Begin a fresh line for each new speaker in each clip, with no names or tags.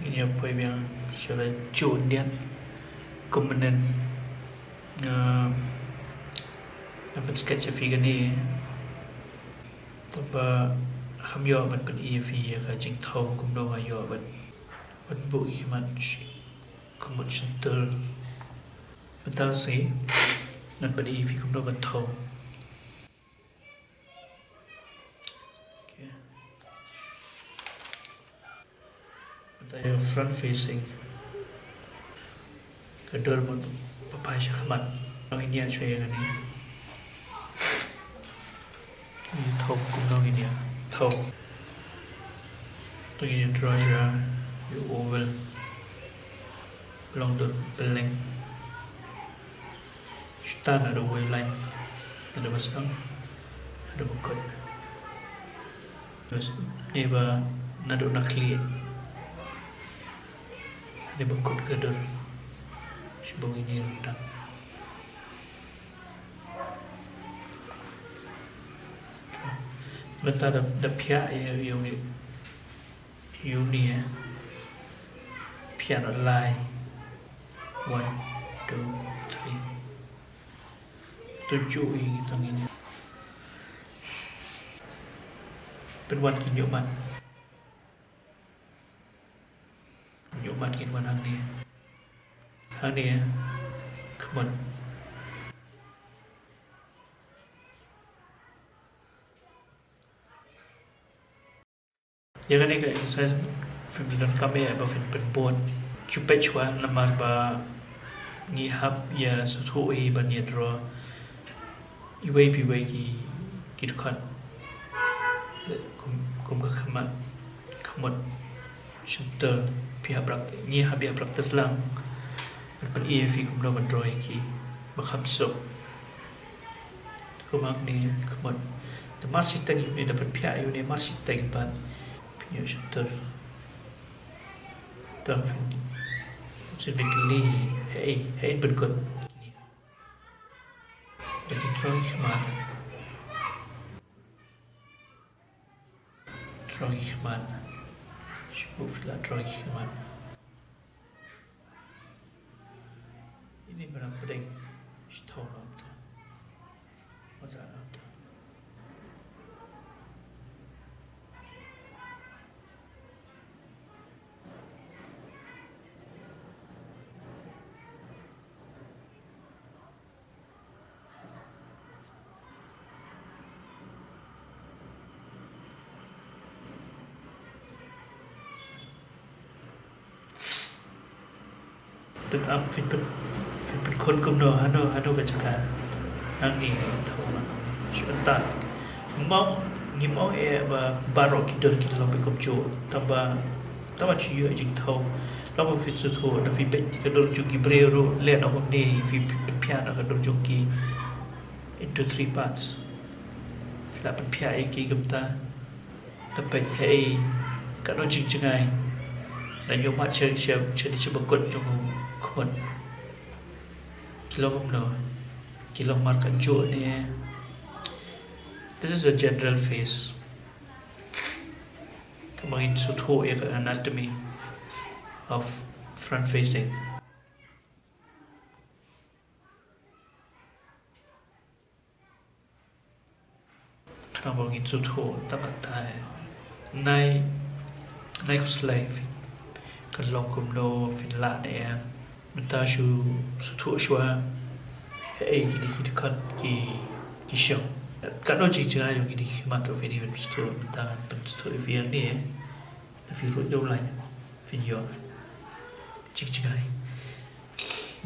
ini apa yang saya cuci dia kemudian dapat sketch figure ni tapi kami awak pen EFI ka jing thew kum do ayo pen bu iman kum center betul sih nan pen EFI kum do pen thew betul front facing kedua pun papai syakmat orang ini aja yang ni thew kum do ini thew tu ini treasure you oval along the length stand ada waveline ada pasang ada bukut terus ni ba nado nakli ada bukut kedor sebab ini rendah letak ada pihak yang ni pihak line 1, 2, 3 tujuh ini tang iniเป็นวันกินโยมันโยมันกินวันhang ni kemun ya kan ni kayak saya film dan kami apa film penbuat cupai cua lamar ba ngihap ya sutui ban ya draw iway piway ki kan kum ka khamot center pihak brak ni habia brak teslang pen EFI kum do ban draw ki bakham so kumak ni khamot the march tang ni dapat pihak yu ni march tang ban pihak center ta specifically hey ben kun jadi draw man cukup lah draw man ini barang penting tahu lah tu ada tu từng âm phim con công đồ Hà Nội về chẳng hàng này thâu mà chuyện tàn mong nghĩ mong và baro kita lòng bị công chúa tamba chỉ ở chính thâu lòng một phim xuất hồ là phim bệnh cái đồ chung kỳ briew lên ở hôm nay phim piano cái đồ chung kỳ into 3 parts là bên piano kỳ gầm ta tập bệnh hay cả đồ chính ngay là nhiều bạn chơi đi chơi bật quần trong khuôn kilong mark jo ni this is a general face kamangin sutho ek anatomy of front facing kamangin sutho tamatay nay ko slay kan long kum no fin la ne menta shu sutho shwa hey gini kan ki show kan no chi cha yo gini ma to fi ni sto ta pen sto fi ni fi ro do la fi yo chi ai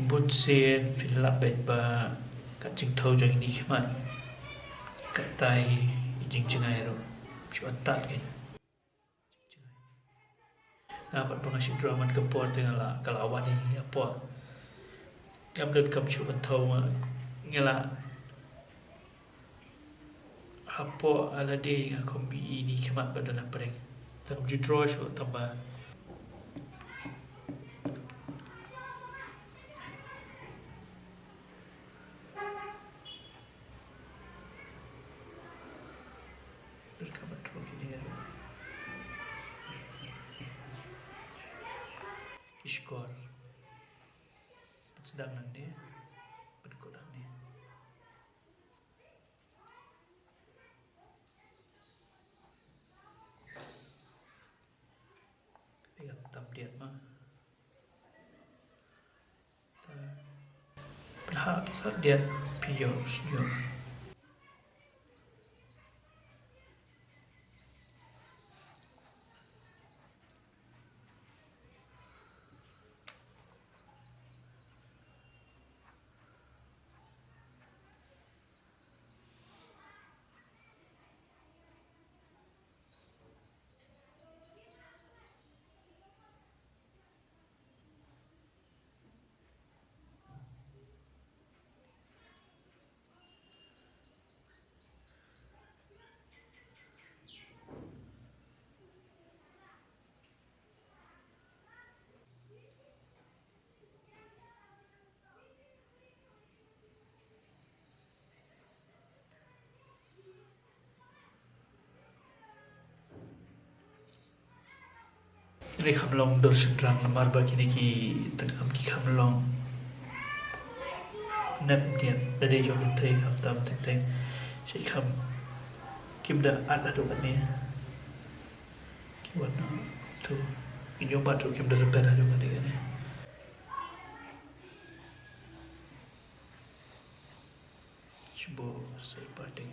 bun sen fi la be ba kan ching thau jo ni khman kan tai ching ai ro chu tat ke dapat pengasih drama kepor dengan lah kalau awan ni apa yang belum kamu cuba tahu ni lah apa ala dia yang kombi ini kemat pada dalam pereng tak judro show tambah Kishkor. Sedang nang dia. Berkut nang dia. Dia tam dia mah. Berhak dia piyo senyum. Ini kamlong dor sedrang namar bagi ni ki tengam ki kamlong nep dia dari jom thei kam tam teng teng si kam kim da at adu kan ni ki wan tu ini obat tu kim da repair adu kan ni cuba saya pating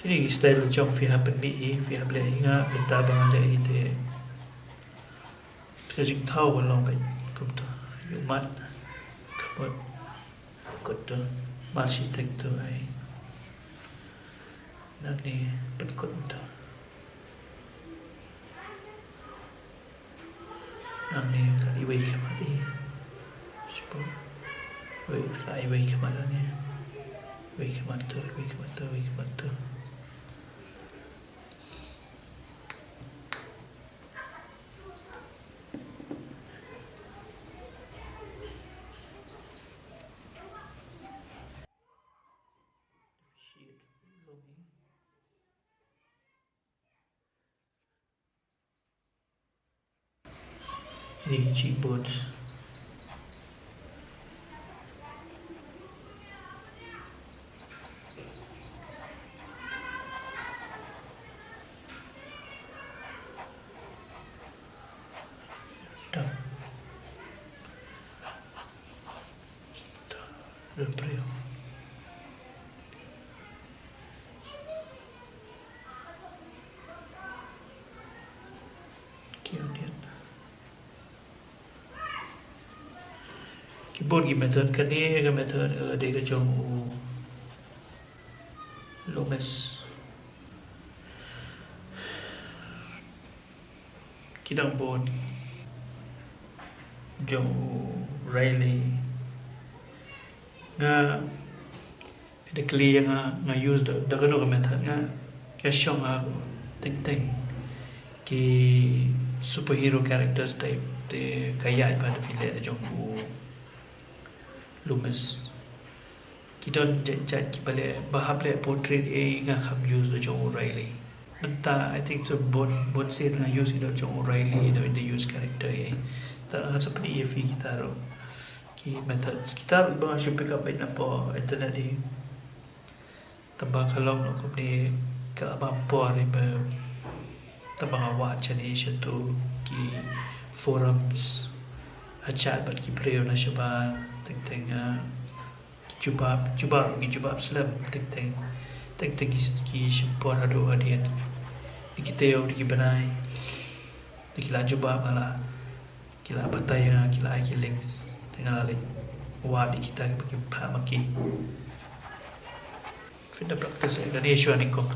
kini style jong fi happen bi fi hable inga benta bang ale ite kajik thau long bai kum to yu mat khabot kot to architect to ai nak ni pat kot to nak ni kali bai khamati cuba bai kai bai khamala ni bai khamata bai khamata bai khamata ini keyboard dah briew kemudian keyboard की method करनी है का method देगा जो Lumis kidang board जो Riley nga basically nga use the kano ka method nga kasyong ting ting ki superhero characters type te kaya pa na file na jong Loomis kita jat ki bale bahap le portrait nga kham use the jong Riley benta I think so bon scene nga use the jong Riley in the use character ta seperti fi kita ro ki method kita ba should pick up na po internet di tabang kalong no ko ni ka ba po ri ba tabang awat chani tu ki forums chat bat ki briew na siya ba teng jubab slam teng ki por hadu hadian ikiteo di banai dikila jubab ala kila bataya kila kiling tengah lali wa di kita bagi pa maki finda praktis dan isu nikong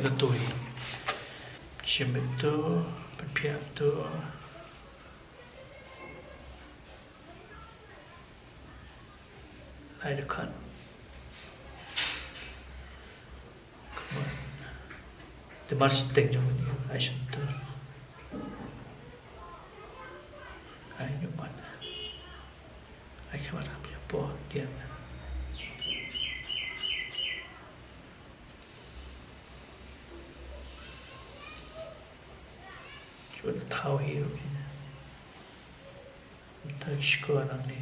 latui chimito piap tu lai dekat temar stek jom ni ai shunter ai nyoman ai kawan apa po dia Cuba tahu hero ni. Tak syukur anak ni.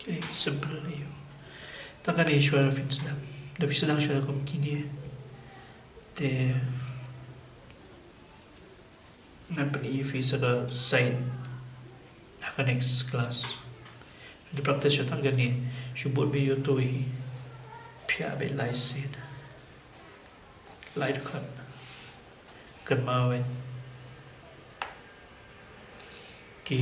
Okay, simple ni. Takkan ni suara fin sedang. Tapi sedang suara kau begini. Te nampak ni fi saga sign. Akan next class. Di praktis yo tangga ni. Shubut be yo tu I. Pia be lai sin. Lai dekat. Kan mawen. Ki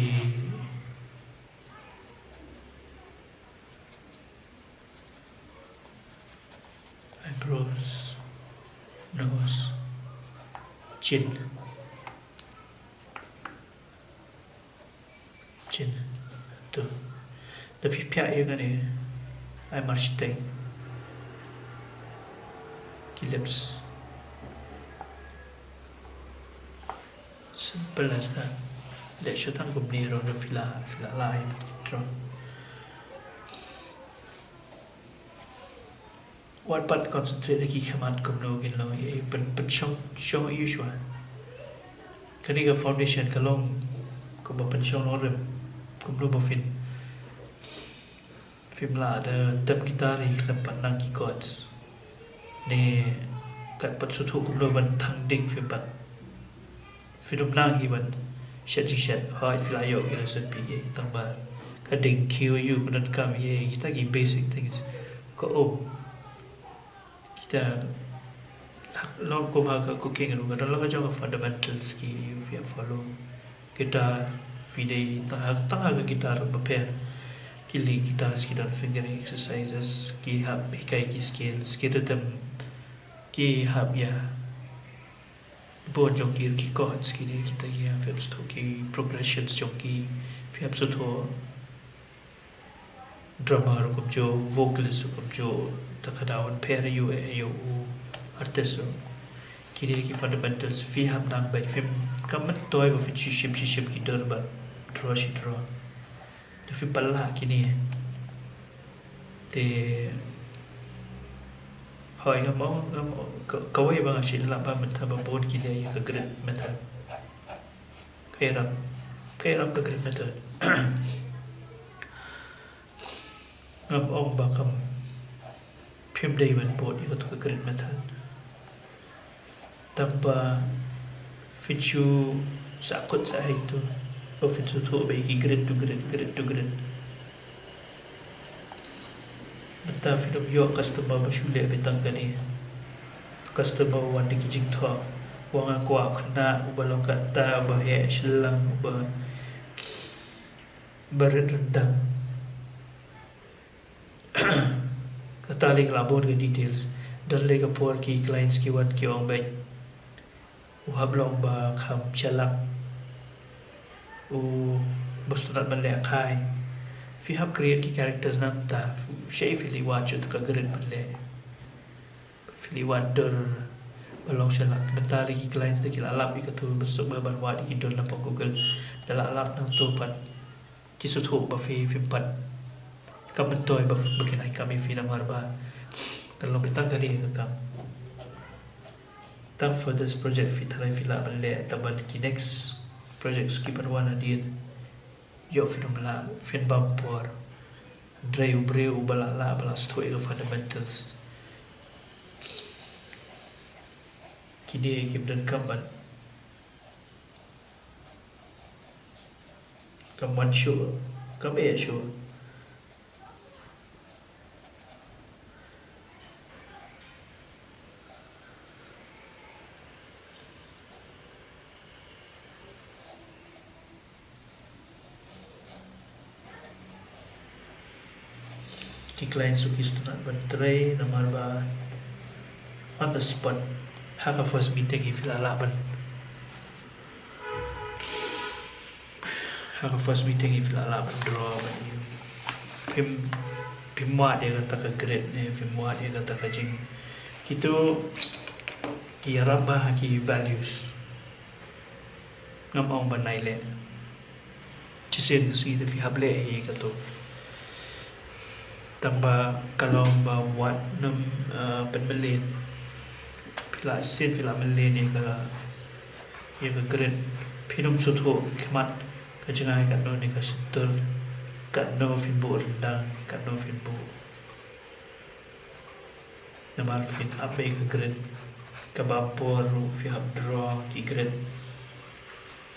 eyebrows, nose, chin, tu. Tapi pihak yang ni, I must stay. Lips, simple as that. Let show tang kumni ron fila line draw. What part concentrate lagi kamat kumno gin lo ye pen show usual. Kani ka foundation kalong ko ba pen show no rem kumno ba fin. Film la ada tap gitar ni lepat nang chords. Ni kat pat sutu kumno ban thang ding film pat. Film nang hi ban shed hai fly yo gila sepi ye tambah kading QU kunat kam ye kita gi basic things ko kita lo ko ba ka cooking ru ga lo ka jong fundamentals ki you follow kita video tah ga guitar prepare kili guitar skill fingering exercises ki hab kai ki skills ki rhythm ki hab ya bon joki ki chords ki ni kita ya first to ki progressions joki fi ab to drama ro ko jo vocalist ko jo takadawan pair you yo artist ki ni ki fundamentals fi hab nang by film kamat toy of ship ki dor ba draw de fi palla ki ni te hỏi cái món câu ấy bằng chỉ là ba mình tham bốn kia đây cái grid method cái làm cái grid method ngập ông bà cầm phim đây mình bốn cái thuộc grid method tanpa fichu sakut sa itu o fichu tu bagi grid to grid Bata film yo customer basule betang kani customer wan di jing tho wang aku kena ubalong kata bahaya selang berendang kata ling labor ke details dan le ka por ki clients ki wat ki ong bai hablong ba kham chalak bostu nat ban le khai fi hab create ki characters nam ta shay fili watch to ka grid ban le fili wander balong chalak betali ki clients de ki lalap ki tu besuk ba ban wa ki don na Google da lalap nang tu pat Kisutu ba fi pat kabentoy ba bakinai kami fi namar ba kalau kita gadi ka tam for this project fi thalai fi la ban le taban ki next project ki parwana din yo fi namla fin bam por briew bala stoi ga fundamentals kini kim dan kamban sure kam sure Decline Sukistuna Bantray Namarba on the spot. Haka first meeting if lalaban. Haka first meeting if lalaban draw Pimwa dia kata ka great ni Pimwa dia kata ka jing. Kita kiraba haki values Ngamong banay le Chisin si the hable hi kato Tamba kalau buat penmelin pila sin pila melin ni ka great pinum sutu kemat ka jangai kat no ni ka setul kat no finbu rendang kat no finbu namar fin ape ka great ka bapor fi hab draw ki great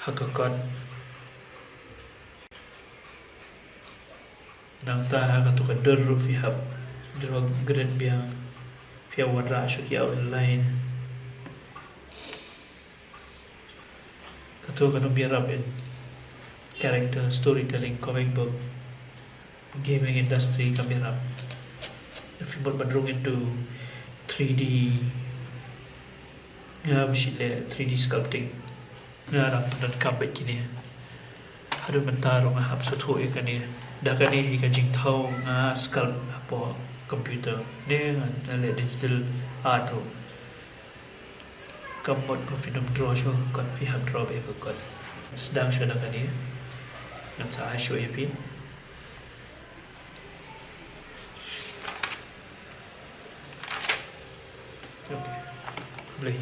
hakakot nang ta ka tu ka dur fi hab draw great biang fi wadra shu ki outline ka tu ka no biarap in character storytelling comic book gaming industry ka biarap if you badrung into 3D nga bisile 3D sculpting nga ra padat kabet kini hadu mentaro nga hab su thu ikani dakani hi ka jing thew nga sculpt apo computer ne nga le digital art ro kamot ko film draw sho kon fi hab draw be ko kon sedang sho dakani ngan sa show epi okay play